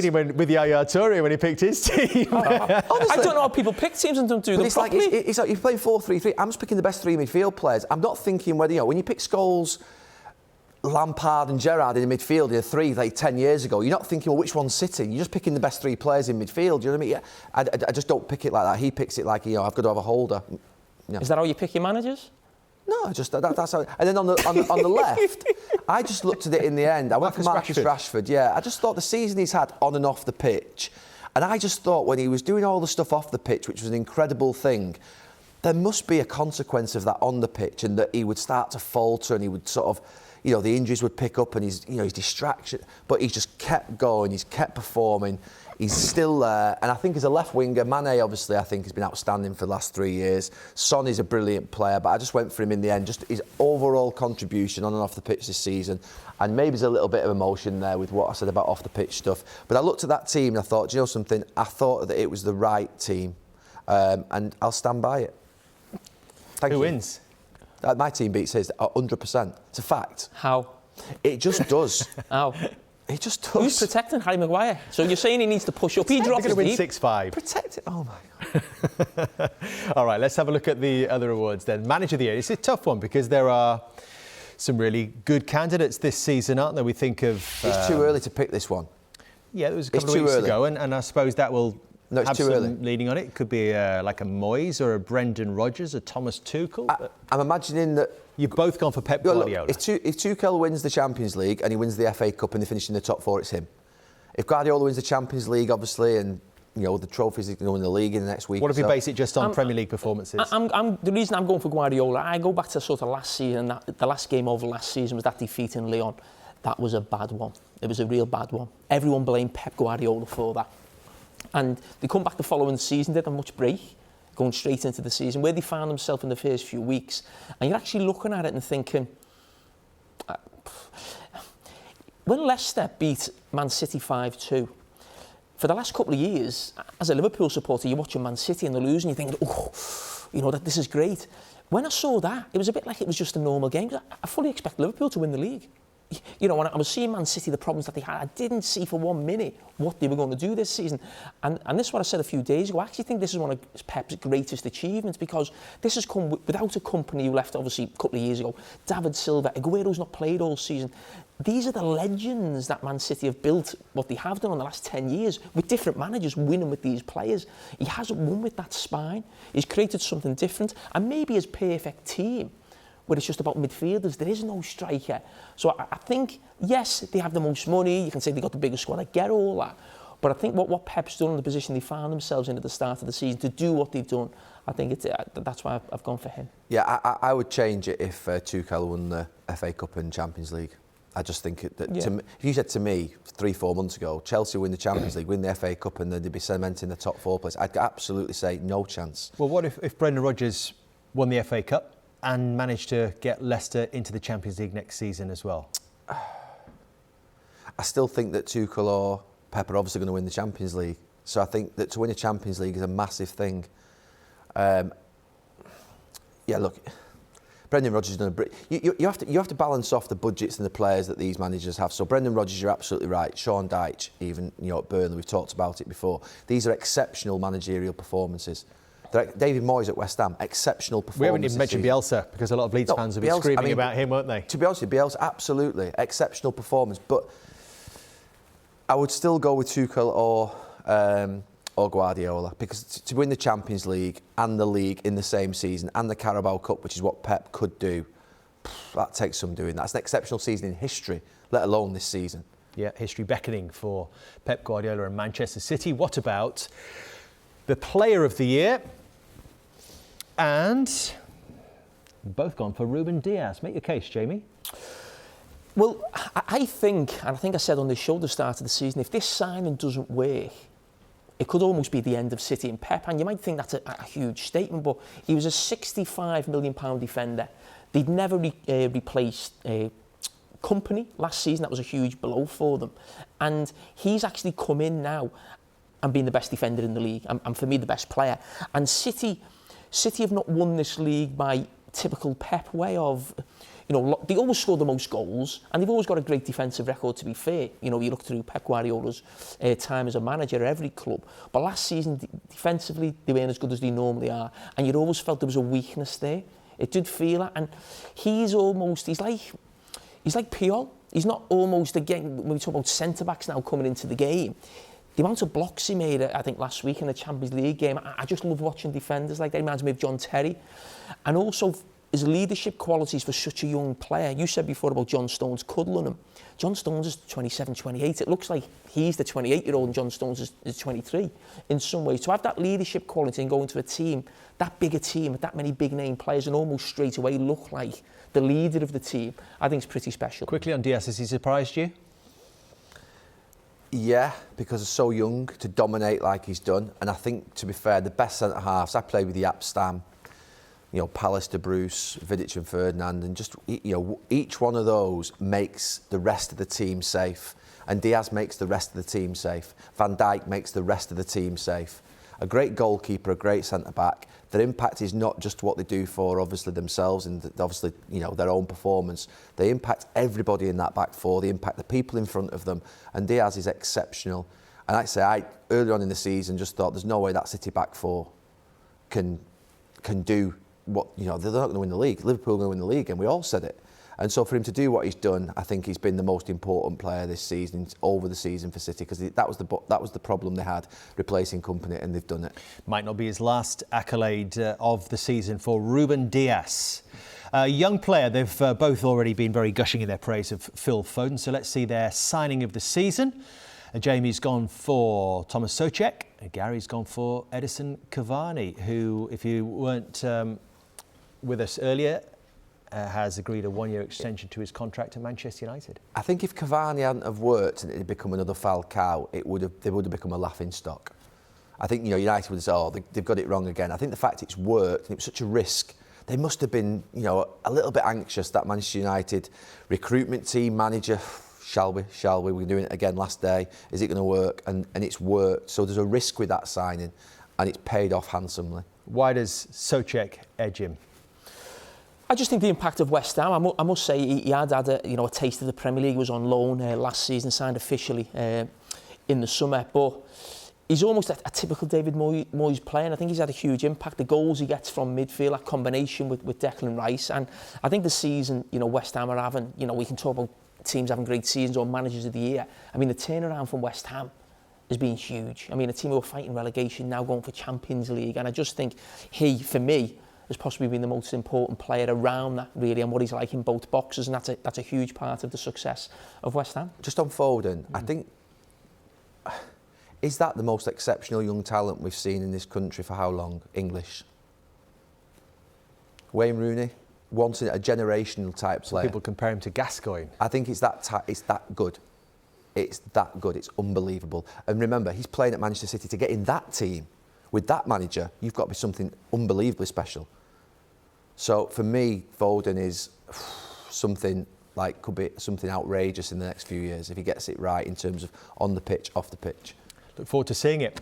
seen him with Yaya Toure when he picked his team. I don't know how people pick teams and don't do them it's properly. it's like you're playing 4-3-3. I'm just picking the best three midfield players. I'm not thinking whether, when you pick Scholes, Lampard and Gerrard in the midfield in a three like 10 years ago, you're not thinking, well, which one's sitting? You're just picking the best three players in midfield. You know what I mean? Yeah, I just don't pick it like that. He picks it like, I've got to have a holder. Yeah. Is that how you pick your managers? No, just that's how. And then on the left, I just looked at it in the end. I went for Marcus Rashford. Yeah, I just thought the season he's had on and off the pitch, and I just thought when he was doing all the stuff off the pitch, which was an incredible thing, there must be a consequence of that on the pitch, and that he would start to falter, and he would sort of, the injuries would pick up, and his distraction. But he's just kept going. He's kept performing. He's still there, and I think as a left winger, Mane obviously I think has been outstanding for the last 3 years. Son is a brilliant player, but I just went for him in the end. Just his overall contribution on and off the pitch this season, and maybe there's a little bit of emotion there with what I said about off the pitch stuff. But I looked at that team and I thought, do you know something? I thought that it was the right team, and I'll stand by it. Who wins? My team beats his 100%. It's a fact. How? It just does. How? It just does. Who's protecting Harry Maguire? So you're saying he needs to push up? He drops He's going deep. to win 6-5. Protect it. Oh, my God. All right, let's have a look at the other awards then. Manager of the Year. It's a tough one because there are some really good candidates this season, aren't there? We think of... It's too early to pick this one. Yeah, it was a couple of weeks ago, and I suppose that will have some early. leading on it. It could be like a Moyes or a Brendan Rodgers, a Thomas Tuchel. I'm imagining that... You've both gone for Pep Guardiola. Look, if Tuchel wins the Champions League and he wins the FA Cup and they finish in the top four, it's him. If Guardiola wins the Champions League, obviously, and the trophies he's going to win the league in the next week. What if you base it just on Premier League performances? The reason I'm going for Guardiola, I go back to sort of last season. The last game over last season was that defeat in Lyon. That was a bad one. It was a real bad one. Everyone blamed Pep Guardiola for that. And they come back the following season, didn't have much break, going straight into the season, where they found themselves in the first few weeks. And you're actually looking at it and thinking, when Leicester beat Man City 5-2, for the last couple of years, as a Liverpool supporter, you're watching Man City and they're losing, you're thinking, that this is great. When I saw that, it was a bit like it was just a normal game. I fully expect Liverpool to win the league. When I was seeing Man City, the problems that they had, I didn't see for 1 minute what they were going to do this season. And this is what I said a few days ago. I actually think this is one of Pep's greatest achievements, because this has come without a company who left, obviously, a couple of years ago. David Silva, Aguero's not played all season. These are the legends that Man City have built, what they have done in the last 10 years, with different managers winning with these players. He hasn't won with that spine. He's created something different. And maybe his perfect team, where it's just about midfielders, there is no striker. So I think, yes, they have the most money, you can say they got the biggest squad, I get all that. But I think what Pep's done in the position they found themselves in at the start of the season, to do what they've done, I think that's why I've gone for him. Yeah, I would change it if Tuchel won the FA Cup and Champions League. I just think that if you said to me 3-4 months ago, Chelsea win the Champions League, win the FA Cup, and then they'd be cementing the top four place, I'd absolutely say no chance. Well, what if Brendan Rodgers won the FA Cup and managed to get Leicester into the Champions League next season as well? I still think that Tuchel or Pep are obviously going to win the Champions League. So I think that to win a Champions League is a massive thing. Look, Brendan Rodgers has done you have to balance off the budgets and the players that these managers have. So Brendan Rodgers, you're absolutely right. Sean Dyche, even at Burnley, we've talked about it before. These are exceptional managerial performances. David Moyes at West Ham, exceptional performance. We haven't even mentioned Bielsa, because a lot of Leeds fans will be screaming about him, won't they? To be honest with you, Bielsa, absolutely, exceptional performance. But I would still go with Tuchel or Guardiola, because to win the Champions League and the league in the same season, and the Carabao Cup, which is what Pep could do, that takes some doing. That's an exceptional season in history, let alone this season. Yeah, history beckoning for Pep Guardiola and Manchester City. What about the Player of the Year? And both gone for Ruben Diaz. Make your case, Jamie. Well, I think, and I think I said on this show at the start of the season, if this signing doesn't work, it could almost be the end of City and Pep. And you might think that's a huge statement, but he was a £65 million defender. They'd never replaced Company last season. That was a huge blow for them. And he's actually come in now and been the best defender in the league, and for me, the best player. And City have not won this league by typical Pep way of, You know, they always score the most goals, and they've always got a great defensive record, to be fair. You know, you look through Pep Guardiola's time as a manager at every club. But last season, defensively, they weren't as good as they normally are, and you'd always felt there was a weakness there. It did feel that, and he's like Puyol. He's not almost, again, when we talk about centre-backs now coming into the game, the amount of blocks he made, I think, last week in the Champions League game, I just love watching defenders like that. He reminds me of John Terry. And also, his leadership qualities for such a young player. You said before about John Stones cuddling him. John Stones is 27, 28. It looks like he's the 28-year-old and John Stones is 23 in some ways. To have that leadership quality and go into a team, that bigger team with that many big-name players and almost straight away look like the leader of the team, I think it's pretty special. Quickly on Diaz, has he surprised you? Yeah, because he's so young to dominate like he's done. And I think, to be fair, the best centre-halves, I played with the Stam, you know, Palace, De Bruce, Vidic and Ferdinand, and just, you know, each one of those makes the rest of the team safe. And Diaz makes the rest of the team safe. Van Dijk makes the rest of the team safe. A great goalkeeper, a great centre-back. Their impact is not just what they do for, obviously, themselves and obviously, you know, their own performance. They impact everybody in that back four. They impact the people in front of them. And Diaz is exceptional. And like I say, earlier on in the season, just thought there's no way that City back four can do what, you know, they're not going to win the league. Liverpool are going to win the league, and we all said it. And so for him to do what he's done, I think he's been the most important player this season, over the season for City, because that was the problem they had, replacing Kompany, and they've done it. Might not be his last accolade of the season for Ruben Dias. A young player, they've both already been very gushing in their praise of Phil Foden, so let's see their signing of the season. Jamie's gone for Thomas Souček, and Gary's gone for Edison Cavani, who, if you weren't with us earlier, has agreed a one-year extension to his contract at Manchester United. I think if Cavani hadn't have worked and it had become another Falcao, they would have become a laughing stock. I think, you know, United would say, oh, they've got it wrong again. I think the fact it's worked and it was such a risk, they must have been, you know, a little bit anxious, that Manchester United recruitment team, manager. Shall we? We're doing it again last day. Is it going to work? And it's worked. So there's a risk with that signing, and it's paid off handsomely. Why does Souček edge him? I just think the impact of West Ham. I must say he had a taste of the Premier League. He was on loan last season, signed officially in the summer. But he's almost a typical David Moyes player. And I think he's had a huge impact. The goals he gets from midfield, that combination with Declan Rice. And I think the season, you know, West Ham are having, you know, we can talk about teams having great seasons or managers of the year. I mean, the turnaround from West Ham has been huge. I mean, a team who are fighting relegation now going for Champions League. And I just think he, for me, has possibly been the most important player around that, really, and what he's like in both boxes, and that's a huge part of the success of West Ham. Just on Foden, I think, is that the most exceptional young talent we've seen in this country for how long? English. Wayne Rooney, wanting a generational type player. People compare him to Gascoigne. I think it's that good. It's that good. It's unbelievable. And remember, he's playing at Manchester City. To get in that team with that manager, you've got to be something unbelievably special. So for me, Foden is something like, could be something outrageous in the next few years if he gets it right in terms of on the pitch, off the pitch. Look forward to seeing it.